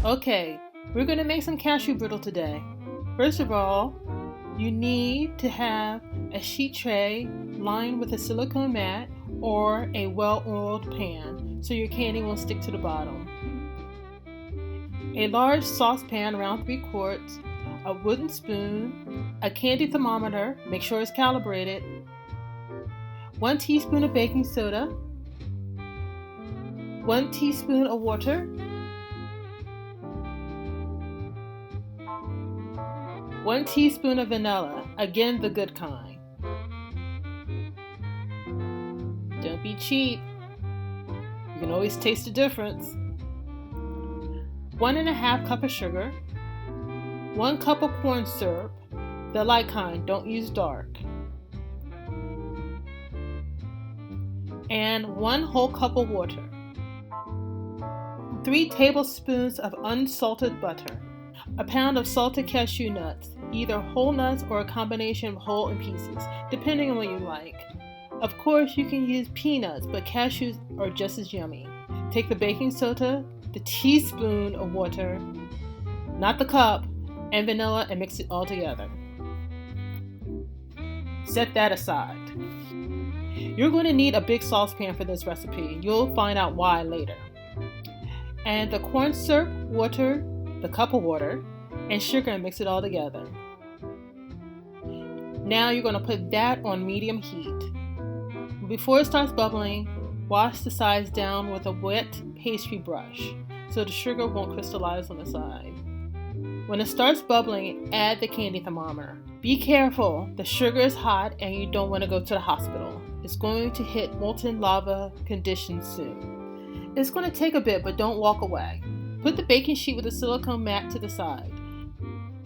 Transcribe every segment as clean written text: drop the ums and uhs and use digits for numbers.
Okay, we're going to make some cashew brittle today. First of all, you need to have a sheet tray lined with a silicone mat or a well-oiled pan so your candy won't stick to the bottom. A large saucepan around 3 quarts, a wooden spoon, a candy thermometer, make sure it's calibrated, 1 teaspoon of baking soda, 1 teaspoon of water, 1 teaspoon of vanilla, again the good kind. Don't be cheap. You can always taste the difference. 1½ cup of sugar, 1 cup of corn syrup, the light kind, don't use dark, and 1 whole cup of water. 3 tablespoons of unsalted butter, a pound of salted cashew nuts, either whole nuts or a combination of whole and pieces, depending on what you like. Of course, you can use peanuts, but cashews are just as yummy. Take the baking soda, the teaspoon of water, not the cup, and vanilla and mix it all together. Set that aside. You're going to need a big saucepan for this recipe. You'll find out why later. And the corn syrup, water, the cup of water, and sugar and mix it all together. Now you're going to put that on medium heat. Before it starts bubbling, wash the sides down with a wet pastry brush so the sugar won't crystallize on the side. When it starts bubbling, add the candy thermometer. Be careful, the sugar is hot and you don't want to go to the hospital. It's going to hit molten lava conditions soon. It's going to take a bit, but don't walk away. Put the baking sheet with the silicone mat to the side.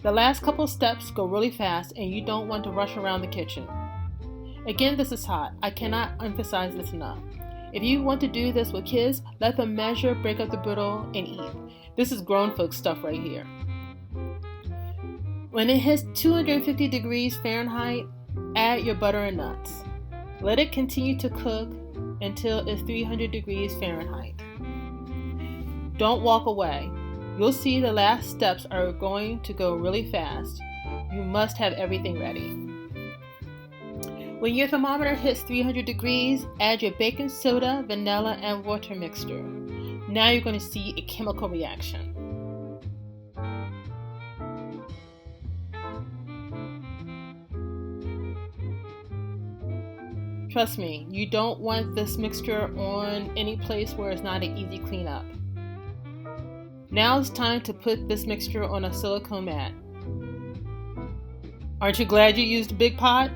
The last couple steps go really fast and you don't want to rush around the kitchen. Again, this is hot. I cannot emphasize this enough. If you want to do this with kids, let them measure, break up the brittle, and eat. This is grown folks stuff right here. When it hits 250 degrees Fahrenheit, add your butter and nuts. Let it continue to cook until it's 300 degrees Fahrenheit. Don't walk away. You'll see the last steps are going to go really fast. You must have everything ready. When your thermometer hits 300 degrees, add your baking soda, vanilla, and water mixture. Now you're going to see a chemical reaction. Trust me, you don't want this mixture on any place where it's not an easy cleanup. Now it's time to put this mixture on a silicone mat. Aren't you glad you used a big pot?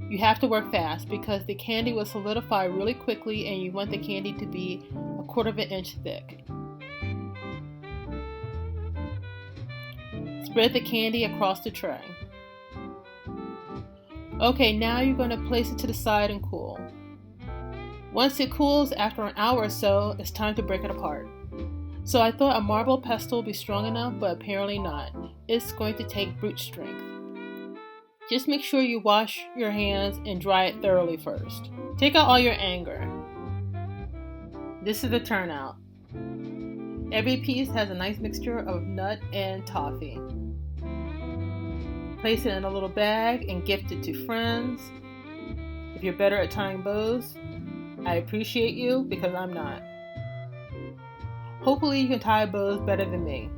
You have to work fast because the candy will solidify really quickly and you want the candy to be 1/4 inch thick. Spread the candy across the tray. Okay, now you're going to place it to the side and cool. Once it cools after an hour or so, it's time to break it apart. So I thought a marble pestle would be strong enough, but apparently not. It's going to take brute strength. Just make sure you wash your hands and dry it thoroughly first. Take out all your anger. This is the turnout. Every piece has a nice mixture of nut and toffee. Place it in a little bag and gift it to friends. If you're better at tying bows, I appreciate you because I'm not. Hopefully you can tie bows better than me.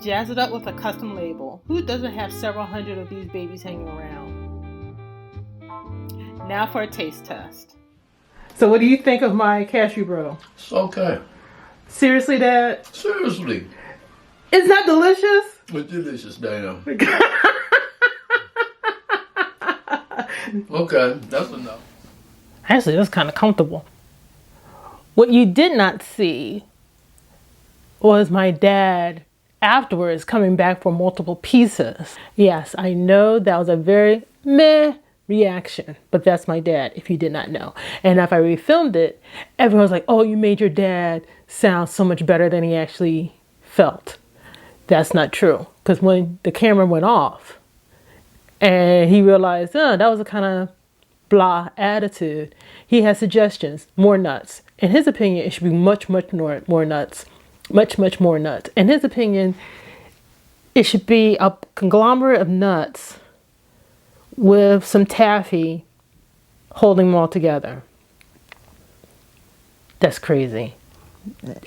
Jazz it up with a custom label. Who doesn't have several hundred of these babies hanging around? Now for a taste test. So what do you think of my cashew brittle? It's okay. Seriously, Dad? Seriously. It's not delicious? It's delicious, Dana. Okay, that's enough. Actually, that's kind of comfortable. What you did not see was my dad afterwards coming back for multiple pieces. Yes, I know that was a very meh reaction, but that's my dad, if you did not know. And if I refilmed it, everyone was like, oh, you made your dad sound so much better than he actually felt. That's not true, because when the camera went off and he realized, oh, that was a kind of blah attitude, he has suggestions, more nuts. In his opinion, it should be much more nuts. Much more nuts. In his opinion, it should be a conglomerate of nuts with some taffy holding them all together. That's crazy.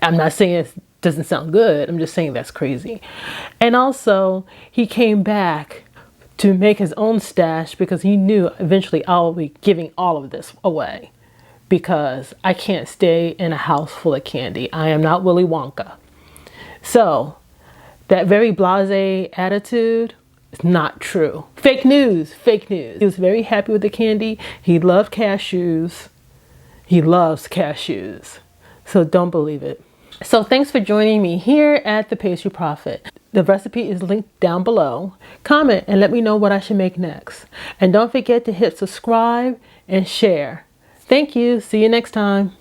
I'm not saying it doesn't sound good. I'm just saying that's crazy. And also, he came back to make his own stash because he knew eventually I will be giving all of this away because I can't stay in a house full of candy. I am not Willy Wonka. So that very blasé attitude is not true. Fake news, fake news. He was very happy with the candy. He loved cashews. He loves cashews. So don't believe it. So thanks for joining me here at the Pastry Prophet. The recipe is linked down below. Comment and let me know what I should make next. And don't forget to hit subscribe and share. Thank you. See you next time.